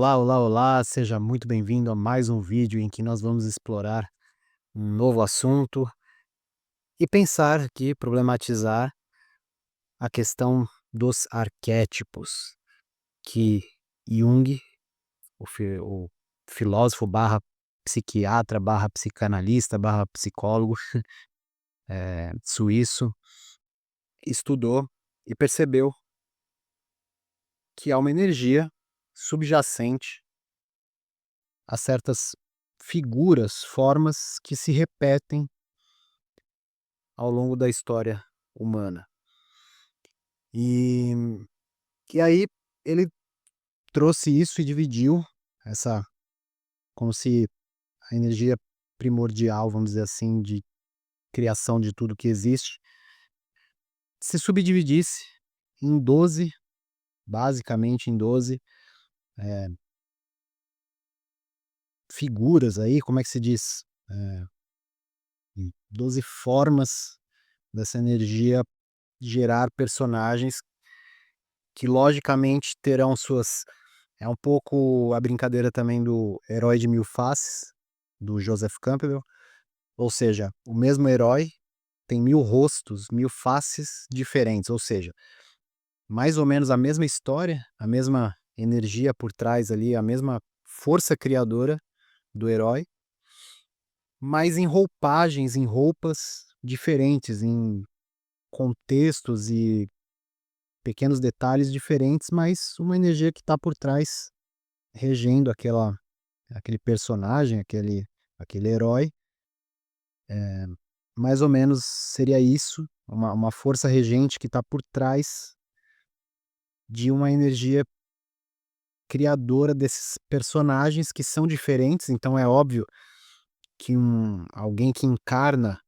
Olá, olá, olá, seja muito bem-vindo a mais um vídeo em que nós vamos explorar um novo assunto e pensar aqui, problematizar a questão dos arquétipos que Jung, o filósofo barra psiquiatra, barra psicanalista, barra psicólogo suíço, estudou e percebeu que há uma energia subjacente a certas figuras, formas que se repetem ao longo da história humana. E e aí ele trouxe isso e dividiu essa como se a energia primordial, vamos dizer assim, de criação de tudo que existe, se subdividisse em 12, basicamente em 12, eh, figuras aí, como é que se diz? Em 12 formas dessa energia gerar personagens que logicamente terão suas. É um pouco a brincadeira também do Herói de Mil Faces, do Joseph Campbell, ou seja, o mesmo herói tem 1000 rostos, 1000 faces diferentes, ou seja, mais ou menos a mesma história, a mesma energia por trás ali, a mesma força criadora do herói, mas em roupagens, em roupas diferentes, em contextos e pequenos detalhes diferentes, mas uma energia que está por trás regendo aquele personagem, aquele herói, mais ou menos seria isso, uma força regente que está por trás de uma energia criadora desses personagens que são diferentes, então é óbvio que alguém que encarna,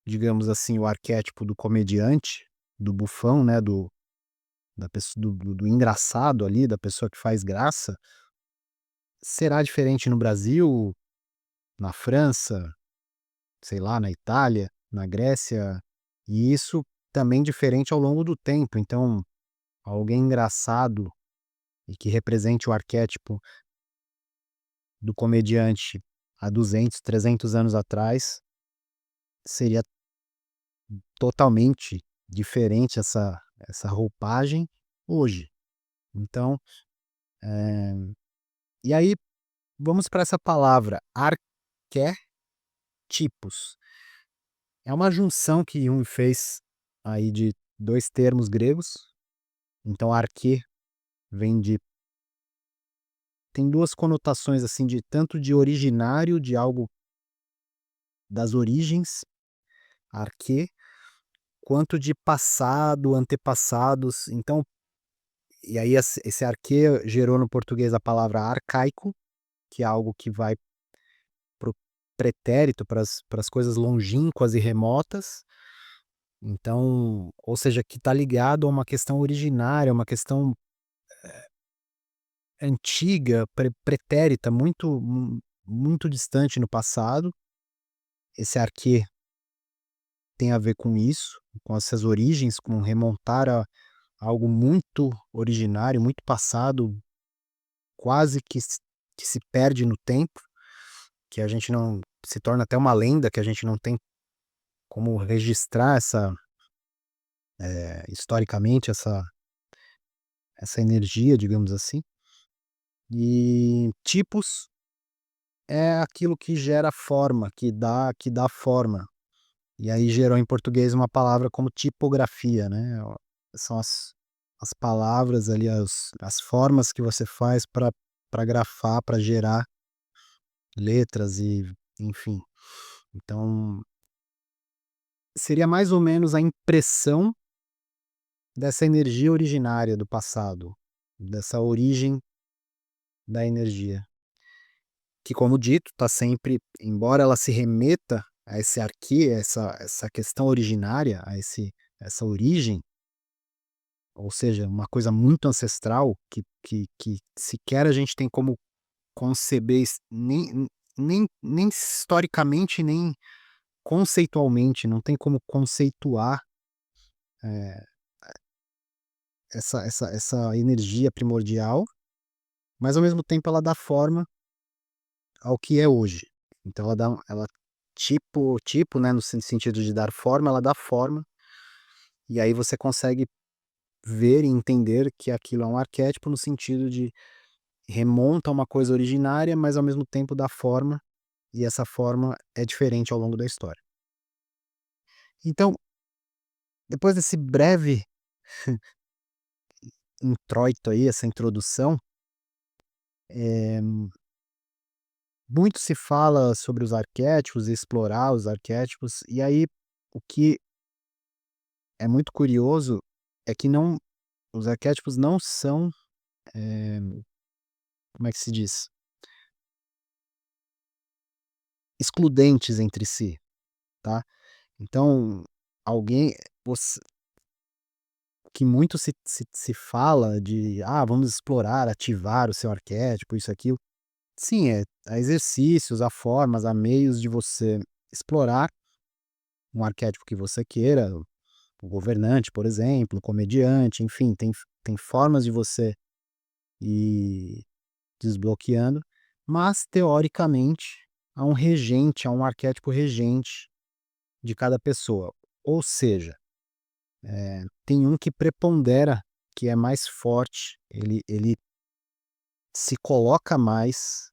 digamos assim, o arquétipo do comediante, do bufão, né, da pesso do engraçado ali, da pessoa que faz graça, será diferente no Brasil, na França, sei lá, na Itália, na Grécia, e isso também diferente ao longo do tempo. Então, alguém engraçado e que represente o arquétipo do comediante há 200, 300 anos atrás, seria totalmente diferente essa roupagem hoje. Então, e aí vamos para essa palavra, arquétipos. É uma junção que Jung fez aí de 2 termos gregos, então arquê vem de tem 2 conotações, assim, de tanto de originário, de algo das origens, arquê, quanto de passado, antepassados. Então, e aí esse arquê gerou no português a palavra arcaico, que é algo que vai para o pretérito, para as coisas longínquas e remotas. Então, ou seja, que está ligado a uma questão originária, uma questão antiga, pretérita, muito distante no passado. Esse arquê tem a ver com isso, com essas origens, com remontar a algo muito originário, muito passado, quase que se perde no tempo, que a gente não se torna até uma lenda, que a gente não tem como registrar historicamente essa energia, digamos assim. E tipos é aquilo que gera forma, que dá forma. E aí gerou em português uma palavra como tipografia, né, são as palavras ali, as formas que você faz para grafar, para gerar letras e enfim. Então, seria mais ou menos a impressão dessa energia originária do passado, dessa origem da energia, que como dito, está sempre embora ela se remeta a esse arquê, essa questão originária, a essa origem, ou seja, uma coisa muito ancestral que sequer a gente tem como conceber nem historicamente, nem conceitualmente, não tem como conceituar, eh, essa energia primordial, mas ao mesmo tempo ela dá forma ao que é hoje. Então ela tipo, né, no sentido de dar forma, ela dá forma, e aí você consegue ver e entender que aquilo é um arquétipo no sentido de remonta a uma coisa originária, mas ao mesmo tempo dá forma, e essa forma é diferente ao longo da história. Então, depois desse breve introito aí, essa introdução, eh, muito se fala sobre os arquétipos, explorar os arquétipos, e aí o que é muito curioso é que não os arquétipos não são, eh, como é que se diz? Excludentes entre si, tá. Então, alguém você que muito se fala de: "Ah, vamos explorar, ativar o seu arquétipo", isso, aquilo. Sim, há exercícios, há formas, há meios de você explorar um arquétipo que você queira, o governante, por exemplo, o comediante, enfim, tem formas de você ir desbloqueando, mas teoricamente há um regente, há um arquétipo regente de cada pessoa. Ou seja, tem um que prepondera, que é mais forte, ele se coloca mais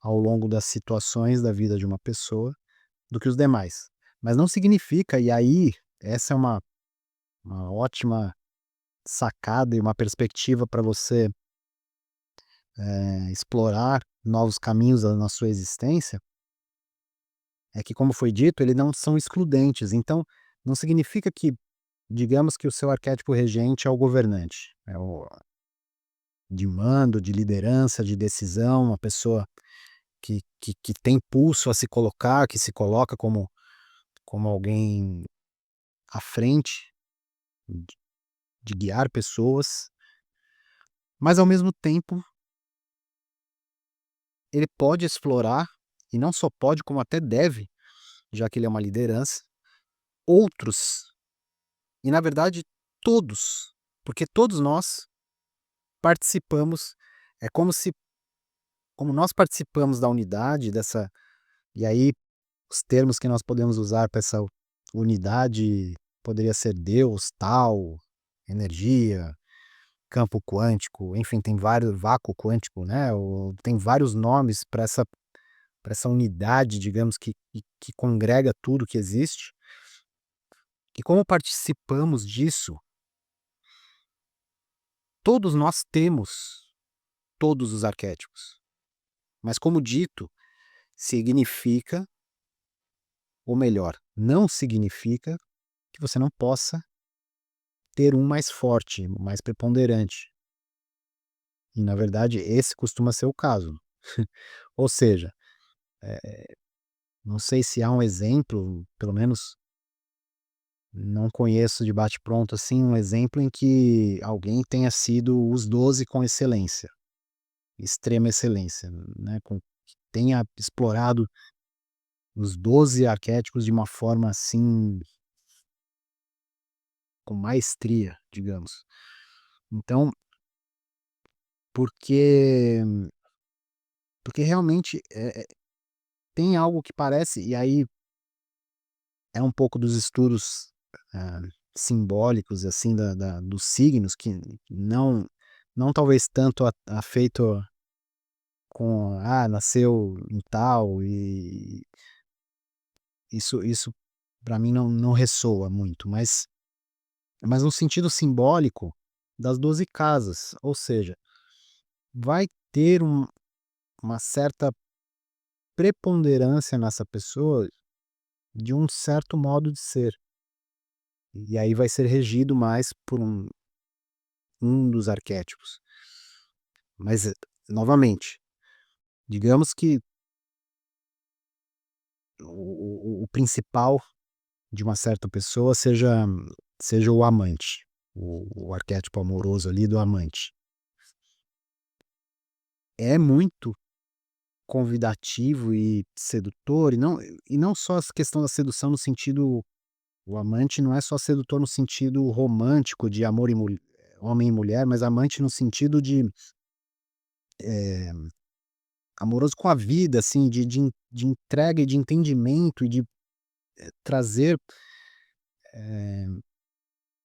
ao longo das situações da vida de uma pessoa do que os demais. Mas não significa, e aí essa é uma ótima sacada e uma perspectiva para você, explorar novos caminhos na sua existência, é que, como foi dito, eles não são excludentes. Então, não significa que, digamos que o seu arquétipo regente é o governante, é o de mando, de liderança, de decisão, uma pessoa que tem pulso a se colocar, que se coloca como alguém à frente de de guiar pessoas, mas ao mesmo tempo ele pode explorar, e não só pode, como até deve, já que ele é uma liderança, outros, e na verdade todos, porque todos nós participamos, é como nós participamos da unidade dessa, e aí os termos que nós podemos usar para essa unidade poderia ser Deus, tal, energia, campo quântico, enfim, tem vários, vácuo quântico, né, tem vários nomes para essa unidade, digamos, que congrega tudo que existe, e como participamos disso, todos nós temos todos os arquétipos. Mas, como dito, significa, ou melhor, não significa que você não possa ter um mais forte, mais preponderante. E, na verdade, esse costuma ser o caso. Ou seja, não sei se há um exemplo, pelo menos não conheço de bate-pronto, assim, um exemplo em que alguém tenha sido os 12 com excelência, extrema excelência, né, que tenha explorado os 12 arquétipos de uma forma, assim, com maestria, digamos. Então, porque porque realmente, tem algo que parece, e aí é um pouco dos estudos, hã, simbólicos, assim, dos signos, que não talvez tanto a feito com, nasceu em tal, e isso para mim não ressoa muito, mas no sentido simbólico das 12 casas, ou seja, vai ter uma certa preponderância nessa pessoa de um certo modo de ser, e aí vai ser regido mais por um dos arquétipos. Mas, novamente, digamos que o principal de uma certa pessoa seja o amante, o arquétipo amoroso ali do amante. É muito convidativo e sedutor, e não só essa questão da sedução no sentido, o amante não é só sedutor no sentido romântico de amor e homem e mulher, mas amante no sentido de amoroso com a vida, assim, de entrega e de entendimento e de trazer,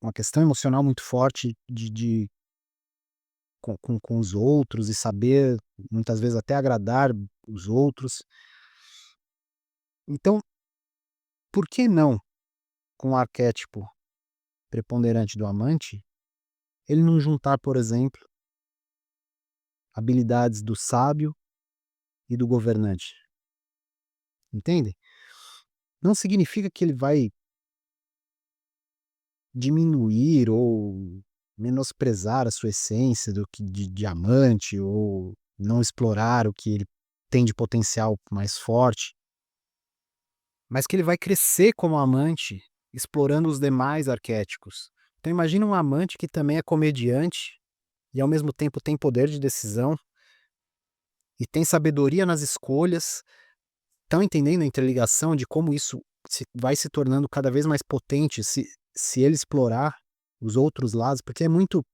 uma questão emocional muito forte de com os outros e saber, muitas vezes, até agradar os outros. Então, por que não, com o arquétipo preponderante do amante, ele não juntar, por exemplo, habilidades do sábio e do governante, entende? Não significa que ele vai diminuir ou menosprezar a sua essência do que de diamante ou não explorar o que ele tem de potencial mais forte, mas que ele vai crescer como amante, explorando os demais arquétipos. Então imagina um amante que também é comediante e ao mesmo tempo tem poder de decisão e tem sabedoria nas escolhas. Estão entendendo a interligação de como isso vai se tornando cada vez mais potente se ele explorar os outros lados? Porque é muito,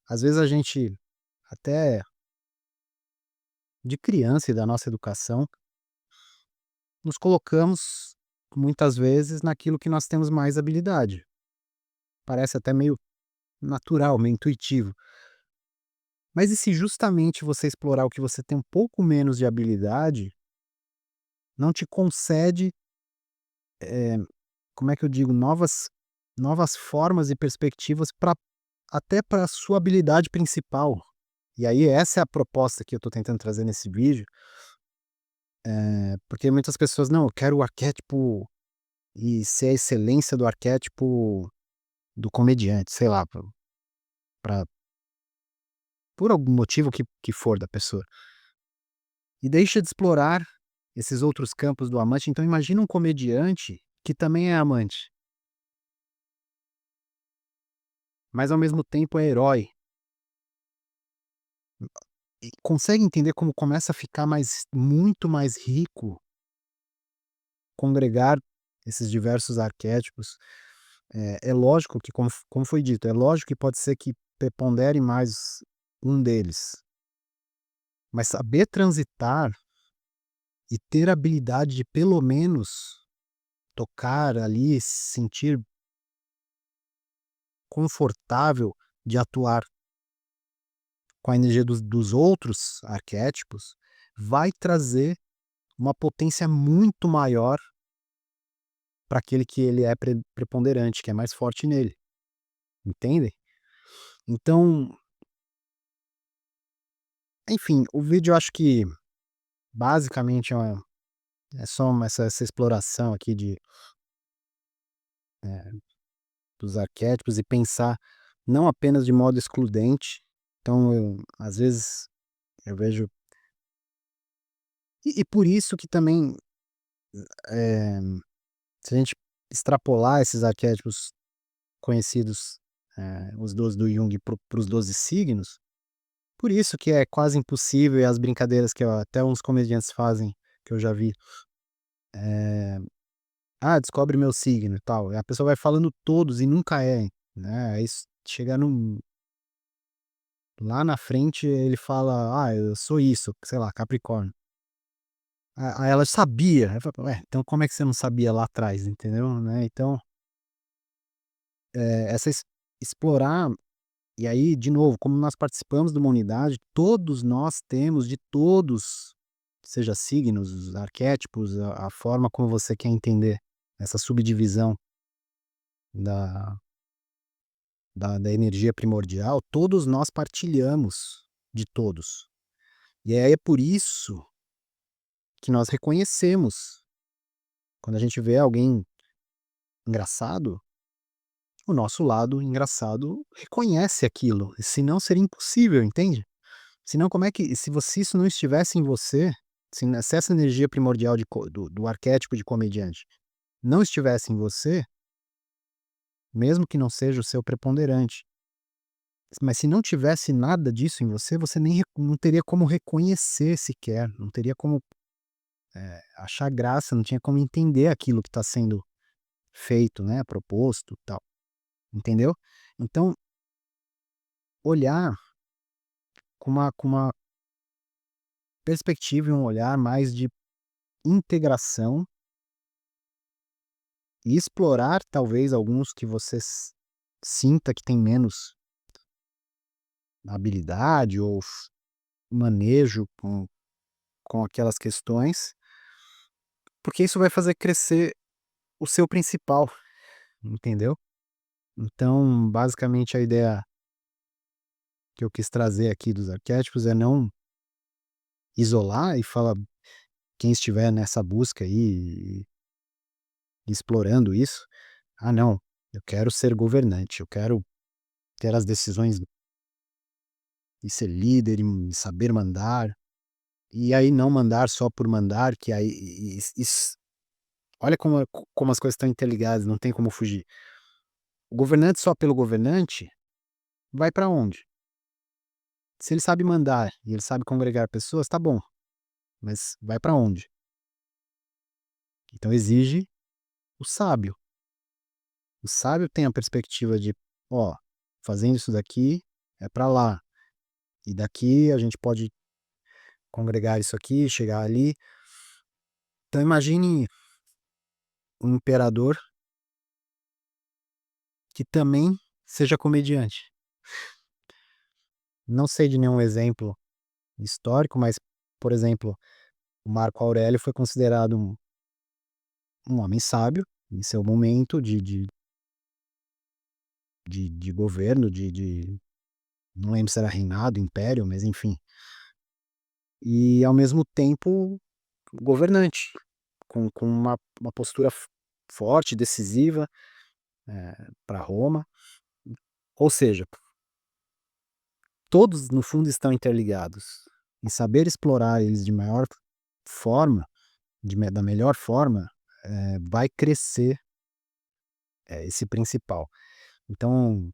às vezes a gente, até de criança e da nossa educação, nos colocamos muitas vezes naquilo que nós temos mais habilidade. Parece até meio natural, meio intuitivo. Mas e se justamente você explorar o que você tem um pouco menos de habilidade, não te concede, como é que eu digo, novas formas e perspectivas para até para a sua habilidade principal. E aí essa é a proposta que eu estou tentando trazer nesse vídeo, porque muitas pessoas: "Não, eu quero o arquétipo e ser a excelência do arquétipo do comediante", sei lá, pra por algum motivo que for da pessoa. E deixa de explorar esses outros campos do amante. Então imagina um comediante que também é amante, mas ao mesmo tempo é herói. E consegue entender como começa a ficar muito mais rico congregar esses diversos arquétipos? É lógico que, como foi dito, é lógico que pode ser que prepondere mais um deles, mas saber transitar e ter a habilidade de pelo menos tocar ali, se sentir confortável de atuar com a energia dos outros arquétipos, vai trazer uma potência muito maior para aquele que ele é preponderante, que é mais forte nele, entende? Então, enfim, o vídeo eu acho que basicamente é só essa exploração aqui dos arquétipos e pensar não apenas de modo excludente. Então às vezes eu vejo, e por isso que também, eh, se a gente extrapolar esses arquétipos conhecidos, os 12 do Jung para os 12 signos, por isso que é quase impossível, e as brincadeiras que até uns comediantes fazem, que eu já vi, "Ah, descobre meu signo", e tal, e a pessoa vai falando todos e nunca é, né, aí chega lá na frente ele fala: "Ah, eu sou isso", sei lá, Capricórnio. Aí ela sabia, aí fala: "Ué, então como é que você não sabia lá atrás?", entendeu, né, então, essa explorar. E aí, de novo, como nós participamos de uma unidade, todos nós temos de todos, seja signos, arquétipos, a forma como você quer entender essa subdivisão da da energia primordial, todos nós partilhamos de todos. E aí é por isso que nós reconhecemos, quando a gente vê alguém engraçado, o nosso lado engraçado reconhece aquilo, senão seria impossível, entende? Senão como é que, se isso não estivesse em você, se essa energia primordial do arquétipo de comediante não estivesse em você, mesmo que não seja o seu preponderante, mas se não tivesse nada disso em você, você nem não teria como reconhecer sequer, não teria como, achar graça, não tinha como entender aquilo que está sendo feito, né, proposto, tal, entendeu? Então, olhar com uma perspectiva e um olhar mais de integração e explorar talvez alguns que você sinta que tem menos habilidade ou manejo com aquelas questões, porque isso vai fazer crescer o seu principal, entendeu? Então, basicamente, a ideia que eu quis trazer aqui dos arquétipos é não isolar e falar, quem estiver nessa busca aí, explorando isso, ah, não, eu quero ser governante, eu quero ter as decisões e ser líder e saber mandar, e aí não mandar só por mandar, que aí olha como as coisas estão interligadas, não tem como fugir. O governante só pelo governante vai para onde? Se ele sabe mandar e ele sabe congregar pessoas, tá bom, mas vai para onde? Então exige o sábio. O sábio tem a perspectiva de, ó, fazendo isso daqui é para lá, e daqui a gente pode congregar isso aqui, chegar ali. Então imagine um imperador que também seja comediante. Não sei de nenhum exemplo histórico, mas, por exemplo, o Marco Aurélio foi considerado um homem sábio em seu momento de governo, não lembro se era reinado, império, mas enfim. E ao mesmo tempo governante, com uma postura forte, decisiva, para Roma. Ou seja, todos no fundo estão interligados. E saber explorar eles de maior forma, da melhor forma, vai crescer, esse principal. Então,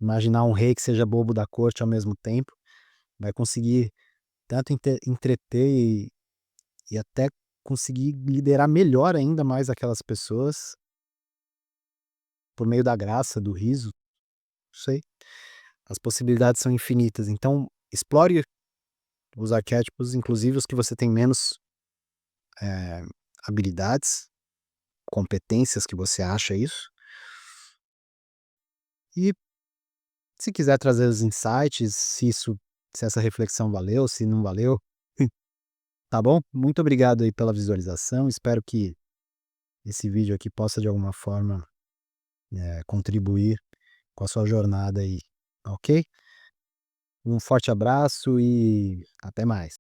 imaginar um rei que seja bobo da corte ao mesmo tempo, vai conseguir tanto entreter e até conseguir liderar melhor ainda mais aquelas pessoas por meio da graça, do riso, não sei. As possibilidades são infinitas, então explore os arquétipos, inclusive os que você tem menos, eh, habilidades, competências que você acha isso. E se quiser trazer os insights, se essa reflexão valeu, se não valeu, tá bom? Muito obrigado aí pela visualização, espero que esse vídeo aqui possa de alguma forma, contribuir com a sua jornada aí, ok? Um forte abraço e até mais.